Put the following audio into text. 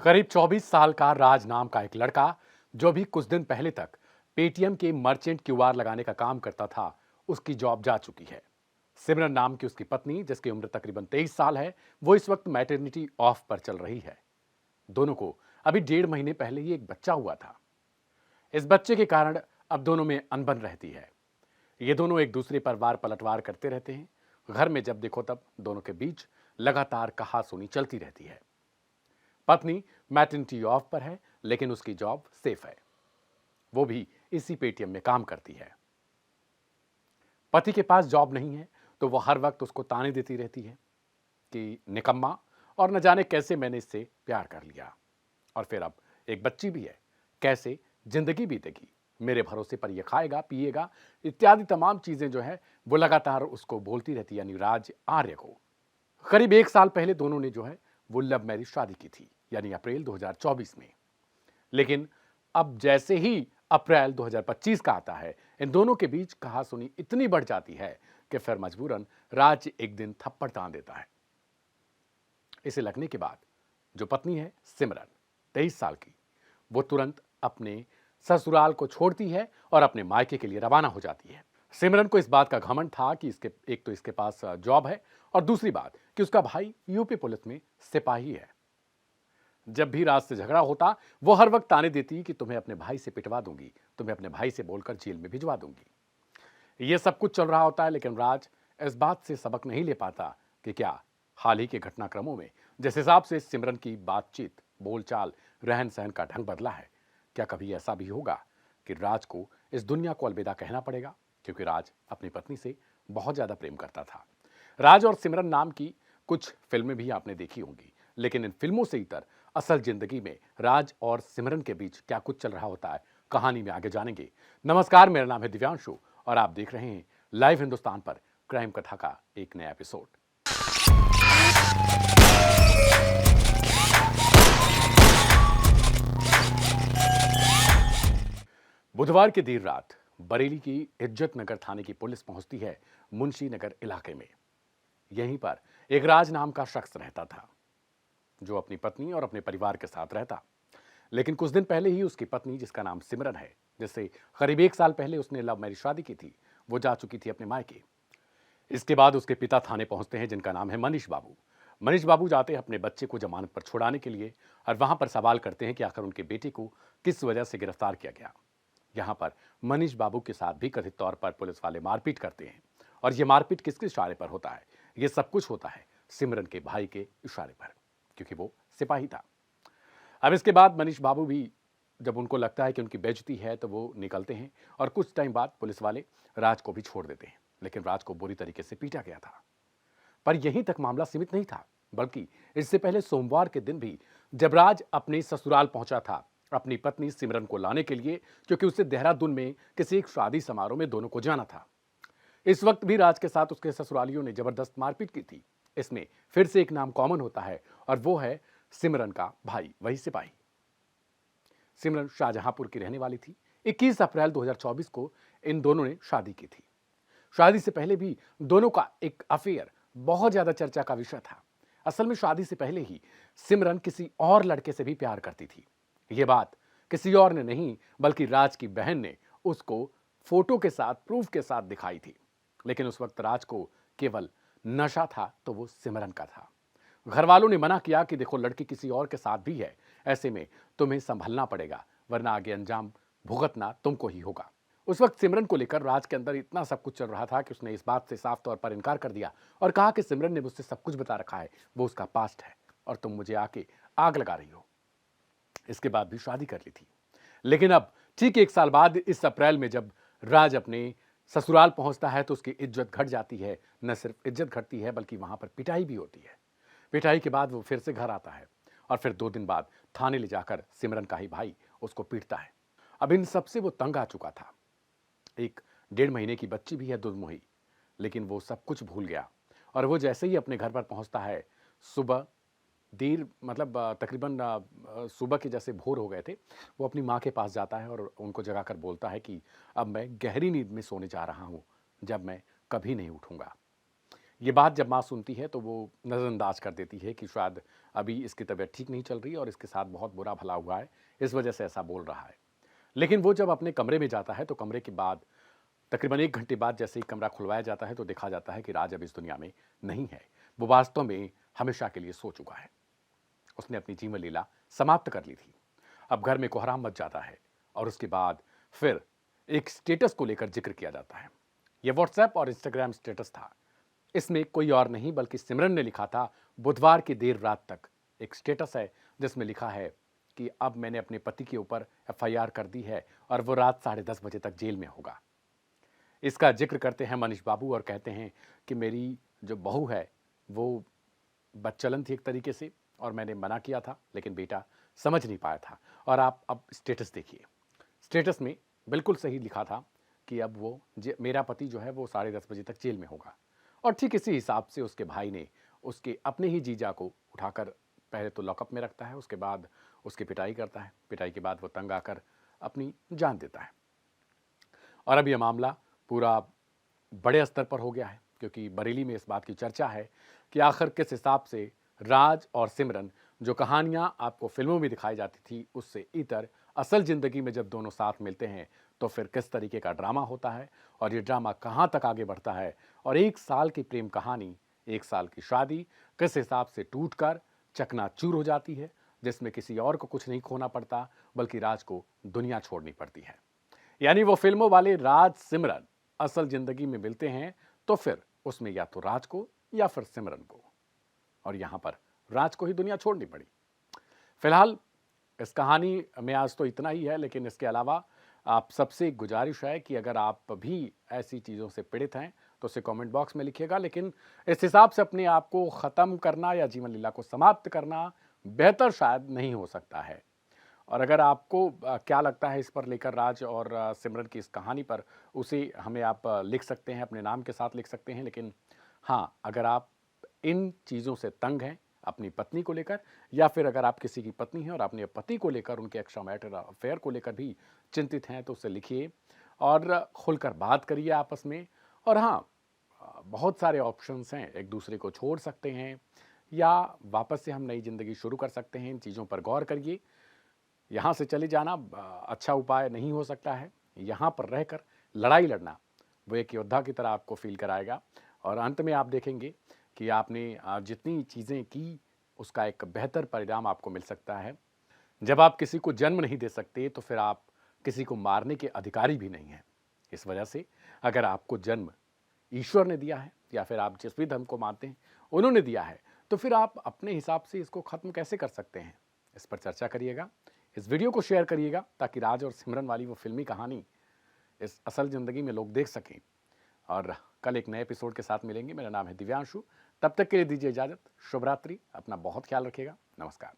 करीब 24 साल का राज नाम का एक लड़का जो भी कुछ दिन पहले तक पेटीएम के मर्चेंट क्यूआर लगाने का काम करता था, उसकी जॉब जा चुकी है। सिमरन नाम की उसकी पत्नी, जिसकी उम्र तकरीबन 23 साल है, वो इस वक्त मैटरनिटी ऑफ पर चल रही है। दोनों को अभी 1.5 महीने पहले ही एक बच्चा हुआ था। इस बच्चे के कारण अब दोनों में अनबन रहती है। ये दोनों एक दूसरे पर वार पलटवार करते रहते हैं। घर में जब देखो तब दोनों के बीच लगातार कहासुनी चलती रहती है। पत्नी मैटरनिटी ऑफ पर है, लेकिन उसकी जॉब सेफ है। वो भी इसी पेटीएम में काम करती है। पति के पास जॉब नहीं है, तो वो हर वक्त उसको ताने देती रहती है कि निकम्मा, और न जाने कैसे मैंने इससे प्यार कर लिया, और फिर अब एक बच्ची भी है, कैसे जिंदगी बीतेगी, मेरे भरोसे पर ये खाएगा पिएगा, इत्यादि तमाम चीजें जो है वो लगातार उसको बोलती रहती है, यानी राज आर्य को। करीब 1 साल पहले दोनों ने जो है वो लव मैरिज शादी की थी, यानी अप्रैल 2024 में। लेकिन अब जैसे ही अप्रैल 2025 का आता है, इन दोनों के बीच कहासुनी इतनी बढ़ जाती है कि फिर मजबूरन राज एक दिन थप्पड़ तान देता है। इसे लगने के बाद जो पत्नी है सिमरन, 23 साल की, वो तुरंत अपने ससुराल को छोड़ती है और अपने मायके के लिए रवाना हो जाती है। सिमरन को इस बात का घमंड था कि इसके पास जॉब है, और दूसरी बात कि उसका भाई यूपी पुलिस में सिपाही है। जब भी राज से झगड़ा होता, वो हर वक्त ताने देती कि तुम्हें अपने भाई से पिटवा दूंगी, तुम्हें अपने भाई से बोलकर जेल में भिजवा दूंगी। ये सब कुछ चल रहा होता है, लेकिन राज इस बात से सबक नहीं ले पाता कि क्या हाल ही के घटनाक्रमों में जिस हिसाब से सिमरन की बातचीत, बोलचाल, रहन सहन का ढंग बदला है, क्या कभी ऐसा भी होगा कि राज को इस दुनिया को अलविदा कहना पड़ेगा, क्योंकि राज अपनी पत्नी से बहुत ज्यादा प्रेम करता था। राज और सिमरन नाम की कुछ फिल्में भी आपने देखी होंगी, लेकिन इन फिल्मों से इतर असल जिंदगी में राज और सिमरन के बीच क्या कुछ चल रहा होता है, कहानी में आगे जानेंगे। नमस्कार, मेरा नाम है दिव्यांशु और आप देख रहे हैं लाइव हिंदुस्तान पर क्राइम कथा का एक नया एपिसोड। बुधवार की देर रात बरेली की इज्जत नगर थाने की पुलिस पहुंचती है मुंशी नगर इलाके में। यहीं पर एक राज नाम का शख्स रहता था, जो अपनी पत्नी और अपने परिवार के साथ रहता। लेकिन कुछ दिन पहले ही उसकी पत्नी, जिसका नाम सिमरन है, जिससे करीब 1 साल पहले उसने लव मैरिज शादी की थी, वो जा चुकी थी अपने मायके। इसके बाद उसके पिता थाने पहुंचते हैं, जिनका नाम है मनीष बाबू। मनीष बाबू जाते हैं अपने बच्चे को जमानत पर छुड़ाने के लिए, और वहां पर सवाल करते हैं कि आखिर उनके बेटे को किस वजह से गिरफ्तार किया गया। यहाँ पर मनीष बाबू के साथ भी कथित तौर पर पुलिस वाले मारपीट करते हैं, और ये मारपीट किसके इशारे पर होता है? ये सब कुछ होता है सिमरन के भाई के इशारे पर, क्योंकि वो सिपाही था। अब इसके बाद मनीष बाबू भी, जब उनको लगता है कि उनकी बेइज्जती है, तो वो निकलते हैं, और कुछ टाइम बाद पुलिस वाले राज को भी छोड़ देते हैं। लेकिन राज को बुरी तरीके से पीटा गया था। पर यहीं तक मामला सीमित नहीं था, बल्कि इससे पहले सोमवार के दिन भी जब राज अपने ससुराल पहुंचा था अपनी पत्नी सिमरन को लाने के लिए, क्योंकि उसे देहरादून में किसी एक शादी समारोह में दोनों को जाना था, इस वक्त भी राज के साथ उसके ससुरालियों ने जबरदस्त मारपीट की थी। इसमें फिर से एक नाम कॉमन होता है, और वो है सिमरन का भाई, वही सिपाही। सिमरन शाहजहांपुर की रहने वाली थी। 21 अप्रैल 2024 को इन दोनों ने शादी की थी। शादी से पहले भी दोनों का एक अफेयर बहुत ज्यादा चर्चा का विषय था। असल में शादी से पहले ही सिमरन किसी और लड़के से भी प्यार करती थी। यह बात किसी और ने नहीं, बल्कि राज की बहन ने उसको फोटो के साथ, प्रूफ के साथ दिखाई थी। लेकिन उस वक्त राज को केवल नशा था, तो वो सिमरन का था। घर वालों ने मना किया कि देखो, लड़की किसी और के साथ भी है, ऐसे में तुम्हें संभलना पड़ेगा, वरना आगे अंजाम भुगतना तुमको ही होगा। उस वक्त सिमरन को लेकर राज के अंदर इतना सब कुछ चल रहा था कि उसने इस बात से साफ तौर पर इनकार कर दिया और कहा कि सिमरन ने मुझसे सब कुछ बता रखा है, वो उसका पास्ट है, और तुम मुझे आके आग लगा रही हो। इसके बाद भी शादी कर ली थी। लेकिन अब ठीक 1 साल बाद, इस अप्रैल में, जब राज अपने ससुराल पहुंचता है, तो उसकी इज्जत घट जाती है। न सिर्फ इज्जत घटती है, बल्कि वहां पर पिटाई भी होती है। पिटाई के बाद वो फिर से घर आता है, और फिर 2 दिन बाद थाने ले जाकर सिमरन का ही भाई उसको पीटता है। अब इन सबसे वो तंग आ चुका था। एक 1.5 महीने की बच्ची भी है, दुधमुही, लेकिन वो सब कुछ भूल गया। और वो जैसे ही अपने घर पर पहुंचता है, सुबह देर, मतलब तकरीबन सुबह के जैसे भोर हो गए थे, वो अपनी माँ के पास जाता है और उनको जगाकर बोलता है कि अब मैं गहरी नींद में सोने जा रहा हूँ, जब मैं कभी नहीं उठूंगा। ये बात जब माँ सुनती है तो वो नज़रअंदाज कर देती है कि शायद अभी इसकी तबीयत ठीक नहीं चल रही और इसके साथ बहुत बुरा भला हुआ है, इस वजह से ऐसा बोल रहा है। लेकिन वो जब अपने कमरे में जाता है तो कमरे के बाद तकरीबन 1 घंटे बाद जैसे ही कमरा खुलवाया जाता है तो देखा जाता है कि राज अब इस दुनिया में नहीं है। वो वास्तव में हमेशा के लिए सो चुका है। उसने अपनी जीवन लीला समाप्त कर ली थी। अब घर में कोहराम मच जाता है और उसके बाद फिर एक स्टेटस को लेकर जिक्र किया जाता है। यह व्हाट्सएप और इंस्टाग्राम स्टेटस था। इसमें कोई और नहीं बल्कि सिमरन ने लिखा था, बुधवार की देर रात तक। एक स्टेटस है जिसमें लिखा है कि अब मैंने अपने पति के ऊपर एफआईआर कर दी है और वो रात 10:30 बजे तक जेल में होगा। इसका जिक्र करते हैं मनीष बाबू और कहते हैं कि मेरी जो बहू है वो बदचलन थी एक तरीके से और मैंने मना किया था, लेकिन बेटा समझ नहीं पाया था। और आप अब स्टेटस देखिए। स्टेटस में बिल्कुल सही लिखा था कि अब वो मेरा पति जो है वो 10:30 बजे तक जेल में होगा। और ठीक इसी हिसाब से उसके भाई ने उसके अपने ही जीजा को उठाकर पहले तो लॉकअप में रखता है, उसके बाद उसकी पिटाई करता है। पिटाई के बाद वो तंग आकर अपनी जान देता है। और अब यह मामला पूरा बड़े स्तर पर हो गया है, क्योंकि बरेली में इस बात की चर्चा है कि आखिर किस हिसाब से राज और सिमरन, जो कहानियां आपको फिल्मों में दिखाई जाती थी उससे इतर असल जिंदगी में जब दोनों साथ मिलते हैं तो फिर किस तरीके का ड्रामा होता है और ये ड्रामा कहां तक आगे बढ़ता है। और 1 साल की प्रेम कहानी, 1 साल की शादी किस हिसाब से टूटकर चकनाचूर हो जाती है, जिसमें किसी और को कुछ नहीं खोना पड़ता बल्कि राज को दुनिया छोड़नी पड़ती है। यानी वो फिल्मों वाले राज सिमरन असल जिंदगी में मिलते हैं तो फिर उसमें या तो राज को या फिर सिमरन को, और यहां पर राज को ही दुनिया छोड़नी पड़ी। फिलहाल इस कहानी में आज तो इतना ही है, लेकिन इसके अलावा आप सबसे गुजारिश है कि अगर आप भी ऐसी चीज़ों से पीड़ित हैं तो उसे कमेंट बॉक्स में लिखिएगा। लेकिन इस हिसाब से अपने आप को ख़त्म करना या जीवन लीला को समाप्त करना बेहतर शायद नहीं हो सकता है। और अगर आपको क्या लगता है इस पर लेकर, राज और सिमरन की इस कहानी पर, उसे हमें आप लिख सकते हैं, अपने नाम के साथ लिख सकते हैं। लेकिन हाँ, अगर आप इन चीज़ों से तंग हैं अपनी पत्नी को लेकर, या फिर अगर आप किसी की पत्नी हैं और अपने पति को लेकर, उनके एक्स्ट्रा मैरिटल अफेयर को लेकर भी चिंतित हैं, तो उसे लिखिए और खुलकर बात करिए आपस में। और हाँ, बहुत सारे ऑप्शंस हैं, एक दूसरे को छोड़ सकते हैं या वापस से हम नई ज़िंदगी शुरू कर सकते हैं। इन चीज़ों पर गौर करिए। यहाँ से चले जाना अच्छा उपाय नहीं हो सकता है। यहाँ पर रहकर लड़ाई लड़ना वो एक योद्धा की तरह आपको फील कराएगा और अंत में आप देखेंगे कि आपने जितनी चीज़ें की उसका एक बेहतर परिणाम आपको मिल सकता है। जब आप किसी को जन्म नहीं दे सकते तो फिर आप किसी को मारने के अधिकारी भी नहीं हैं। इस वजह से अगर आपको जन्म ईश्वर ने दिया है या फिर आप जिस भी धर्म को मानते हैं उन्होंने दिया है, तो फिर आप अपने हिसाब से इसको ख़त्म कैसे कर सकते हैं, इस पर चर्चा करिएगा। इस वीडियो को शेयर करिएगा ताकि राज और सिमरन वाली वो फिल्मी कहानी इस असल ज़िंदगी में लोग देख सकें। और कल एक नए एपिसोड के साथ मिलेंगे। मेरा नाम है दिव्यांशु। तब तक के लिए दीजिए इजाज़त। शुभ रात्रि। अपना बहुत ख्याल रखिएगा। नमस्कार।